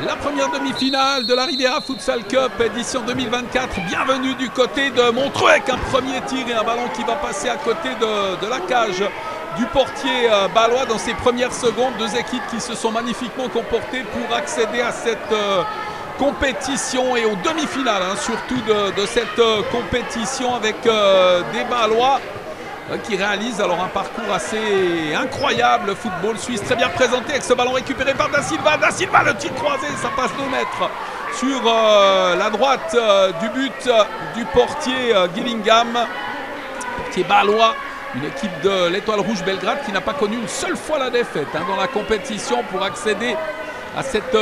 La première demi-finale de la Riviera Futsal Cup édition 2024. Bienvenue du côté de Montreux avec un premier tir et un ballon qui va passer à côté de la cage du portier balois dans ses premières secondes. Deux équipes qui se sont magnifiquement comportées pour accéder à cette compétition et aux demi-finales, surtout de cette compétition avec des Balois qui réalise alors un parcours assez incroyable. Le football suisse très bien présenté avec ce ballon récupéré par Da Silva. Da Silva, le tir croisé, ça passe 2 mètres sur la droite du but du portier Gillingham, portier balois, une équipe de l'Étoile Rouge Belgrade qui n'a pas connu une seule fois la défaite dans la compétition pour accéder à cette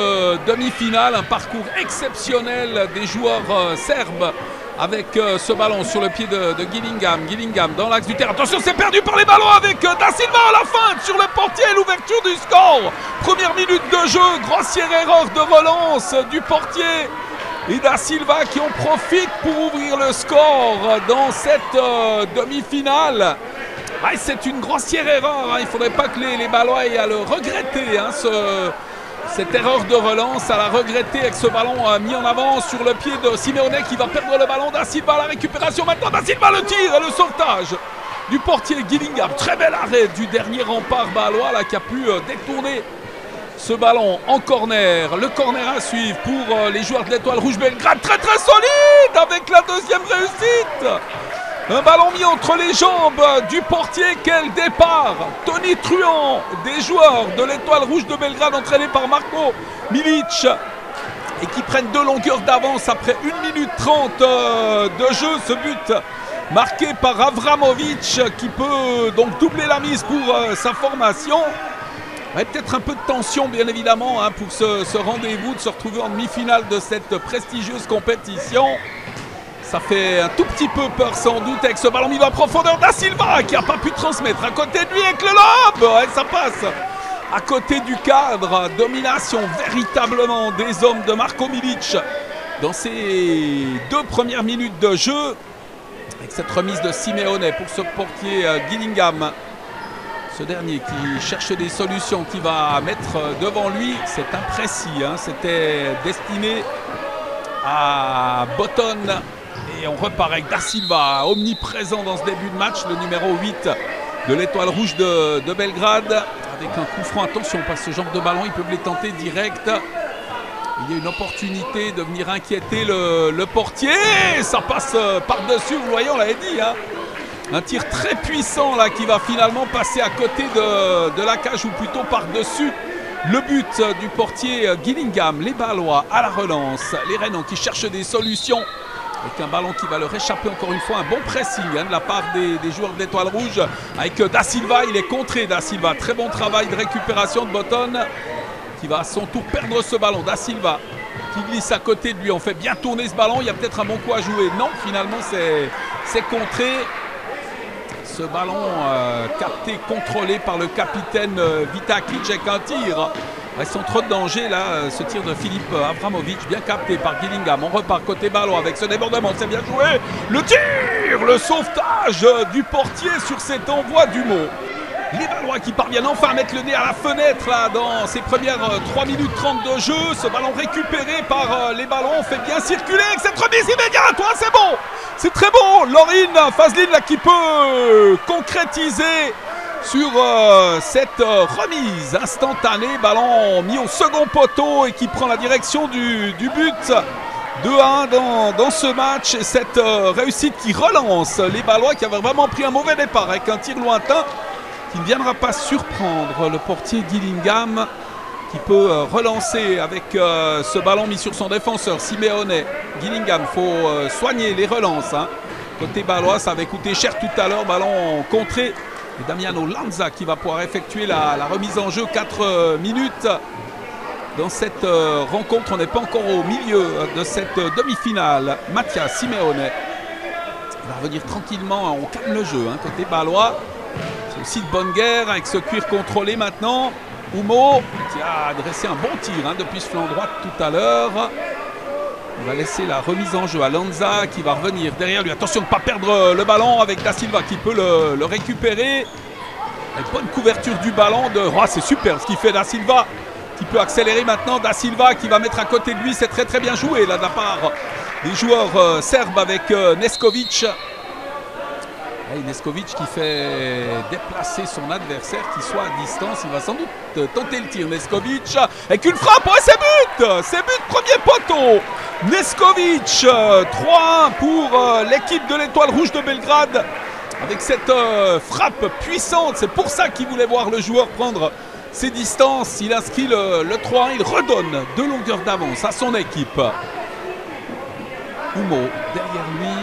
demi-finale. Un parcours exceptionnel des joueurs serbes avec ce ballon sur le pied de Gillingham. Gillingham dans l'axe du terrain. Attention, c'est perdu par les ballons avec Da Silva à la fin sur le portier et l'ouverture du score. Première minute de jeu, grossière erreur de relance du portier et Da Silva qui en profite pour ouvrir le score dans cette demi-finale. C'est une grossière erreur, il ne faudrait pas que les Balois aient à le regretter, cette erreur de relance, à la regretter avec ce ballon mis en avant sur le pied de Simeone qui va perdre le ballon. Da Silva à la récupération maintenant, Da Silva le tir et le sauvetage du portier Gillingham. Très bel arrêt du dernier rempart balois qui a pu détourner ce ballon en corner. Le corner à suivre pour les joueurs de l'Étoile Rouge Belgrade. Très très solide avec la deuxième réussite. Un ballon mis entre les jambes du portier. Quel départ! Tony Truant des joueurs de l'Étoile Rouge de Belgrade entraîné par Marko Milic et qui prennent 2 longueurs d'avance après 1 minute 30 de jeu. Ce but marqué par Avramovic qui peut donc doubler la mise pour sa formation. Peut-être un peu de tension bien évidemment pour ce rendez-vous, de se retrouver en demi-finale de cette prestigieuse compétition. Ça fait un tout petit peu peur sans doute avec ce ballon mis en profondeur. Da Silva qui n'a pas pu transmettre à côté de lui avec le lob. Ça passe à côté du cadre. Domination véritablement des hommes de Marko Milic dans ces 2 premières minutes de jeu. Avec cette remise de Simeone pour ce portier Gillingham. Ce dernier qui cherche des solutions, qui va mettre devant lui. C'est imprécis, c'était destiné à Botton. Et on repart avec Da Silva, omniprésent dans ce début de match, le numéro 8 de l'Étoile Rouge de Belgrade. Avec un coup franc, attention, parce que ce genre de ballon, ils peuvent les tenter direct. Il y a une opportunité de venir inquiéter le portier. Ça passe par-dessus, vous voyez, on l'avait dit. Un tir très puissant là qui va finalement passer à côté de la cage, ou plutôt par-dessus le but du portier Gillingham. Les Balois à la relance, les Rhénans qui cherchent des solutions. Avec un ballon qui va leur échapper encore une fois. Un bon pressing de la part des joueurs de l'Étoile Rouge. Avec Da Silva, il est contré. Da Silva, très bon travail de récupération de Botton. Qui va à son tour perdre ce ballon. Da Silva qui glisse à côté de lui. On fait bien tourner ce ballon. Il y a peut-être un bon coup à jouer. Non, finalement c'est contré. Ce ballon capté, contrôlé par le capitaine Vitakic avec un tir. Ils sont trop de danger là, ce tir de Filip Avramovic, bien capté par Gillingham. On repart côté ballon avec ce débordement, c'est bien joué. Le tir, le sauvetage du portier sur cet envoi du mot. Les Balois qui parviennent enfin à mettre le nez à la fenêtre là, dans ces premières 3 minutes 30 de jeu. Ce ballon récupéré par les Ballons, on fait bien circuler avec cette remise immédiate. C'est bon, c'est très bon. Laurine Fazlin là qui peut concrétiser sur cette remise instantanée. Ballon mis au second poteau et qui prend la direction du but. 2-1 dans ce match. Et cette réussite qui relance les Balois qui avaient vraiment pris un mauvais départ avec un tir lointain qui ne viendra pas surprendre le portier Gillingham, qui peut relancer avec ce ballon mis sur son défenseur Simeone. Gillingham, il faut soigner les relances. Côté balois, ça avait coûté cher tout à l'heure. Ballon contré. Et Damiano Lanza qui va pouvoir effectuer la remise en jeu. 4 minutes dans cette rencontre. On n'est pas encore au milieu de cette demi-finale. Mathias Simeone va revenir tranquillement. On calme le jeu côté balois. C'est aussi de bonne guerre avec ce cuir contrôlé maintenant. Oumo qui a adressé un bon tir depuis ce flanc droit tout à l'heure. On va laisser la remise en jeu à Lanza qui va revenir derrière lui. Attention de ne pas perdre le ballon avec Da Silva qui peut le récupérer. Avec bonne couverture du ballon de... Oh, c'est super ce qu'il fait Da Silva, qui peut accélérer maintenant. Da Silva qui va mettre à côté de lui. C'est très bien joué là de la part des joueurs serbes avec Neskovic. Neskovic qui fait déplacer son adversaire qui soit à distance. Il va sans doute tenter le tir. Neskovic avec une frappe. Ouais, c'est but! C'est but, premier poteau. Neskovic, 3-1 pour l'équipe de l'Étoile Rouge de Belgrade. Avec cette frappe puissante. C'est pour ça qu'il voulait voir le joueur prendre ses distances. Il inscrit le 3-1. Il redonne 2 longueurs d'avance à son équipe. Humo derrière lui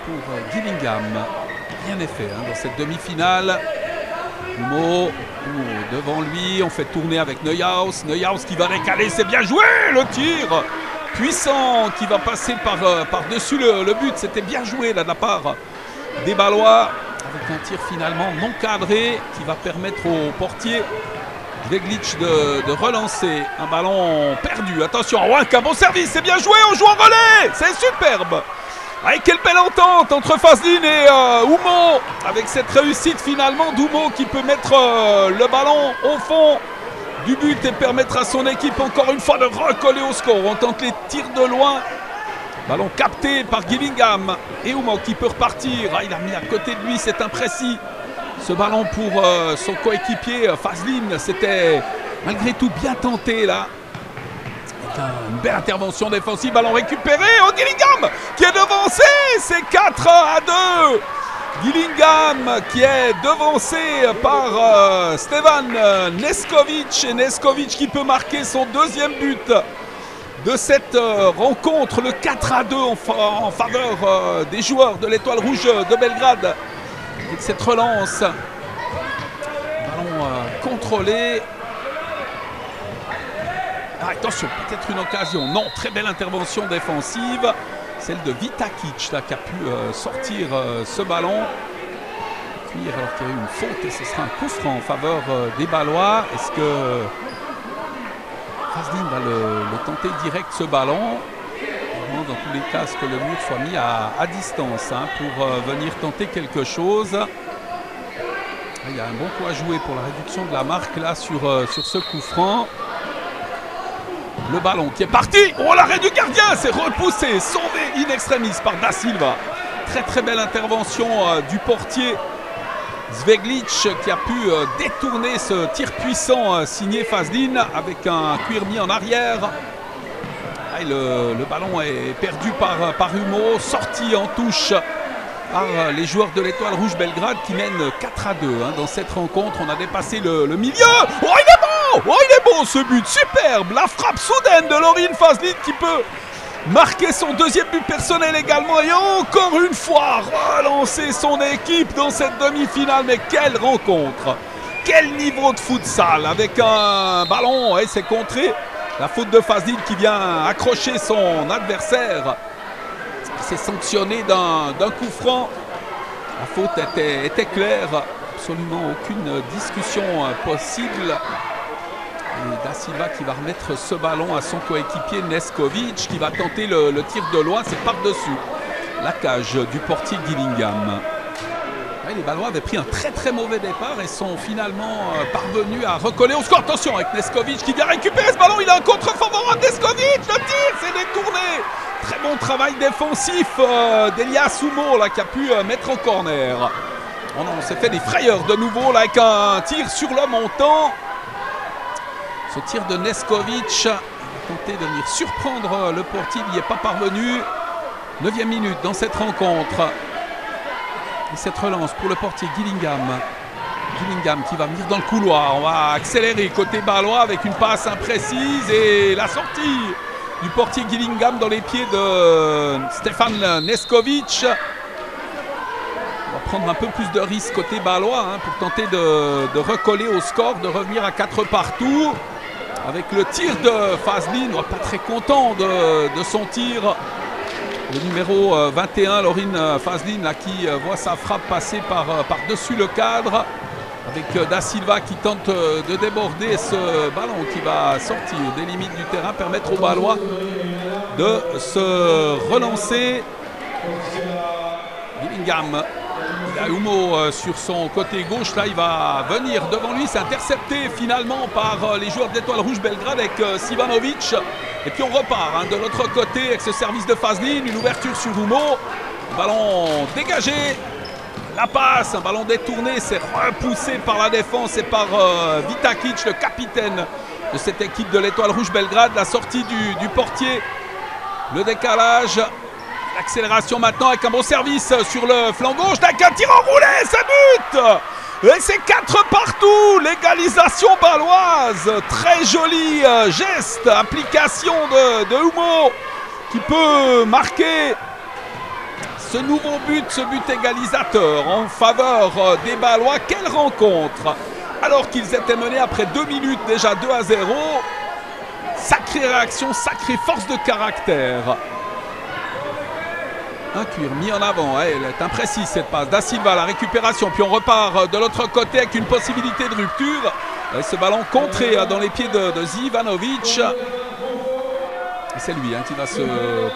pour Gillingham. Rien n'est fait dans cette demi-finale. Humo devant lui, on fait tourner avec Neuhaus. Neuhaus qui va récaler, c'est bien joué. Le tir puissant qui va passer par-dessus le but. C'était bien joué là de la part des Balois. Avec un tir finalement non cadré qui va permettre au portier Veglic de relancer. Un ballon perdu. Attention, un bon service, c'est bien joué. On joue en relais, c'est superbe. Avec quelle belle entente entre Fazlin et Humo. Avec cette réussite finalement d'Humo qui peut mettre le ballon au fond du but et permettre à son équipe encore une fois de recoller au score. On tente les tirs de loin. Ballon capté par Gillingham. Et Humo qui peut repartir. Il a mis à côté de lui, c'est imprécis. Ce ballon pour son coéquipier Fazlin. C'était malgré tout bien tenté là. Une belle intervention défensive, ballon récupéré. Oh, Gillingham qui est devancé, c'est 4-2. Gillingham qui est devancé par Stevan Neskovic. Et Neskovic qui peut marquer son deuxième but de cette rencontre, le 4-2 en faveur des joueurs de l'Étoile Rouge de Belgrade. Avec cette relance, ballon contrôlé. Attention, peut-être une occasion. Non, très belle intervention défensive. Celle de Vitakic là, qui a pu sortir ce ballon. Puis, alors qu'il y a eu une faute et ce sera un coup franc en faveur des Balois. Est-ce que Fazlin va le tenter direct ce ballon? Dans tous les cas, ce que le mur soit mis à distance pour venir tenter quelque chose. Il y a un bon coup à jouer pour la réduction de la marque là sur ce coup franc. Le ballon qui est parti. Oh, l'arrêt du gardien, c'est repoussé, sauvé in extremis par Da Silva. Très belle intervention du portier Zveglic qui a pu détourner ce tir puissant signé Fazlin avec un cuir mis en arrière. Le ballon est perdu par Humo, sorti en touche par les joueurs de l'Étoile Rouge Belgrade qui mènent 4-2 dans cette rencontre. On a dépassé le milieu. Oh, il est bon! Oh, il est bon ce but, superbe! La frappe soudaine de Lorin Fazlin qui peut marquer son deuxième but personnel également et encore une fois relancer son équipe dans cette demi-finale. Mais quelle rencontre! Quel niveau de futsal avec un ballon et c'est contré. La faute de Fazlin qui vient accrocher son adversaire. C'est sanctionné d'un coup franc. La faute était claire. Absolument aucune discussion possible. Et Da Silva qui va remettre ce ballon à son coéquipier Neskovic qui va tenter le tir de loin. C'est par-dessus la cage du portier Gillingham. Les Balois avaient pris un très mauvais départ et sont finalement parvenus à recoller au score. Attention avec Neskovic qui vient récupérer ce ballon. Il a un contre favorable. Neskovic, le tir, c'est détourné. Très bon travail défensif d'Elias Humo là, qui a pu mettre en corner. Oh non, on s'est fait des frayeurs de nouveau là, avec un tir sur le montant. Ce tir de Neskovic il a tenté de venir surprendre le portier. Il n'y est pas parvenu. 9e minute dans cette rencontre. Et cette relance pour le portier Gillingham. Gillingham qui va venir dans le couloir. On va accélérer côté balois avec une passe imprécise et la sortie du portier Gillingham dans les pieds de Stefan Neskovic. On va prendre un peu plus de risque côté balois pour tenter de recoller au score, de revenir à 4 partout. Avec le tir de Fazlin, on n'est pas très content de son tir. Le numéro 21, Lorin Fazlin, là, qui voit sa frappe passer par-dessus le cadre. Avec Da Silva qui tente de déborder ce ballon qui va sortir des limites du terrain, permettre aux Balois de se relancer. Gillingham Il a Humo sur son côté gauche. Là, il va venir devant lui. C'est intercepté finalement par les joueurs de l'Étoile Rouge Belgrade avec Sivanovic. Et puis on repart hein, de l'autre côté avec ce service de phase ligne. Une ouverture sur Humo. Ballon dégagé. La passe, un ballon détourné. C'est repoussé par la défense et par Vitakic, le capitaine de cette équipe de l'Étoile Rouge Belgrade. La sortie du portier. Le décalage. L'accélération maintenant avec un bon service sur le flanc gauche. Avec un tir enroulé, c'est but. Et c'est 4 partout. L'égalisation baloise. Très joli geste, application de Humo qui peut marquer ce nouveau but, ce but égalisateur en faveur des Balois. Quelle rencontre! Alors qu'ils étaient menés après 2 minutes déjà 2-0. Sacrée réaction, sacrée force de caractère. Un cuir mis en avant, elle est imprécise cette passe. Da Silva, la récupération, puis on repart de l'autre côté avec une possibilité de rupture. Et ce ballon contré dans les pieds de Zivanovic. C'est lui hein, qui va se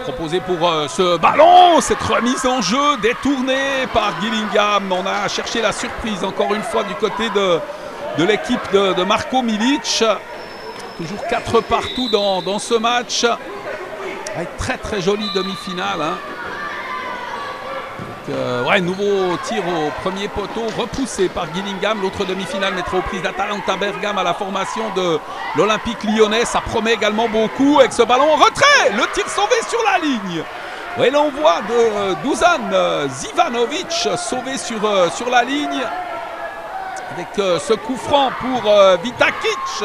proposer pour ce ballon. Cette remise en jeu détournée par Gillingham. On a cherché la surprise encore une fois du côté de l'équipe de Marko Milic. Toujours 4 partout dans ce match. Avec très jolie demi-finale. Hein. Ouais, nouveau tir au premier poteau repoussé par Gillingham. L'autre demi-finale mettra aux prises d'Atalanta Bergame à la formation de l'Olympique lyonnais. Ça promet également beaucoup avec ce ballon en retrait. Le tir sauvé sur la ligne. Et là on voit de Dusan Zivanovic sauvé sur la ligne. Avec ce coup franc pour Vitakic.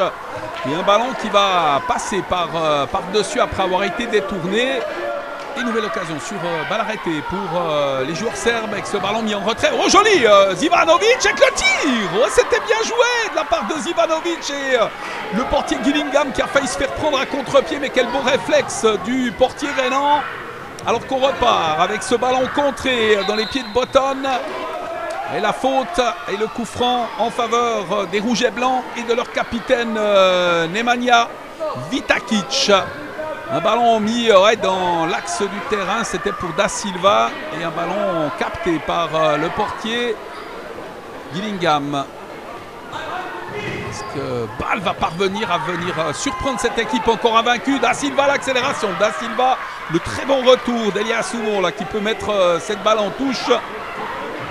Et un ballon qui va passer par-dessus après avoir été détourné. Et nouvelle occasion sur balle arrêtée pour les joueurs serbes avec ce ballon mis en retrait. Oh joli Zivanovic avec le tir. Oh, c'était bien joué de la part de Zivanovic et le portier Gillingham qui a failli se faire prendre à contre-pied. Mais quel beau réflexe du portier rhénan. Alors qu'on repart avec ce ballon contré dans les pieds de Botton. Et la faute et le coup franc en faveur des Rouges et Blancs et de leur capitaine Nemanja Vitakic. Un ballon mis dans l'axe du terrain, c'était pour Da Silva. Et un ballon capté par le portier Gillingham. Est-ce que Bâle va parvenir à venir surprendre cette équipe encore invaincue? Da Silva, l'accélération. Da Silva, le très bon retour d'Elias Humo là, qui peut mettre cette balle en touche.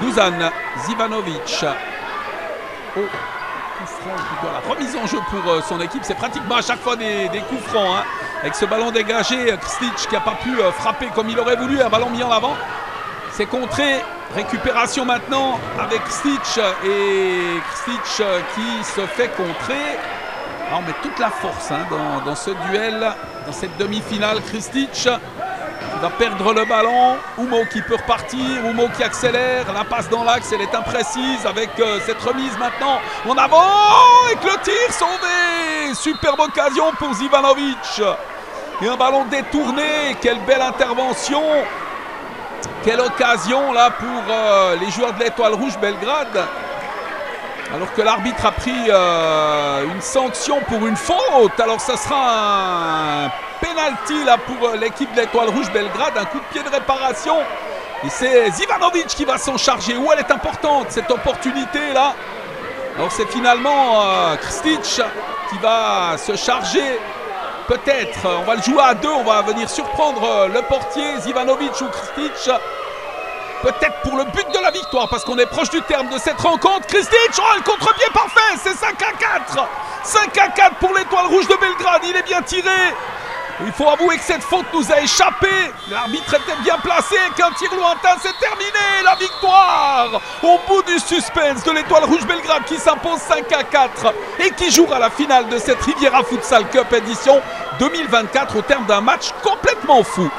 Dusan Zivanovic. Oh, coup franc, la remise en jeu pour son équipe. C'est pratiquement à chaque fois des coups francs. Hein. Avec ce ballon dégagé, Krstić qui n'a pas pu frapper comme il aurait voulu. Un ballon mis en avant. C'est contré. Récupération maintenant avec Krstić. Et Krstić qui se fait contrer. Alors, on met toute la force hein, dans ce duel, dans cette demi-finale. Krstić va perdre le ballon. Humo qui peut repartir. Humo qui accélère. La passe dans l'axe, elle est imprécise avec cette remise maintenant. En avant avec le tir sauvé. Superbe occasion pour Zivanovic. Et un ballon détourné. Quelle belle intervention. Quelle occasion là pour les joueurs de l'Étoile Rouge Belgrade. Alors que l'arbitre a pris une sanction pour une faute. Alors ça sera un penalty là pour l'équipe de l'Étoile Rouge Belgrade. Un coup de pied de réparation. Et c'est Zivanovic qui va s'en charger. Où elle est importante cette opportunité là. Alors c'est finalement Krstić qui va se charger. Peut-être, on va le jouer à deux. On va venir surprendre le portier Zivanovic ou Krstić. Peut-être pour le but de la victoire, parce qu'on est proche du terme de cette rencontre. Krstić, oh, le contre-pied parfait, c'est 5-4. 5-4 pour l'Étoile Rouge de Belgrade, il est bien tiré. Il faut avouer que cette faute nous a échappé. L'arbitre était bien placé, qu'un tir lointain, c'est terminé. La victoire au bout du suspense de l'Étoile Rouge Belgrade qui s'impose 5-4 et qui jouera la finale de cette Riviera Futsal Cup édition 2024 au terme d'un match complètement fou.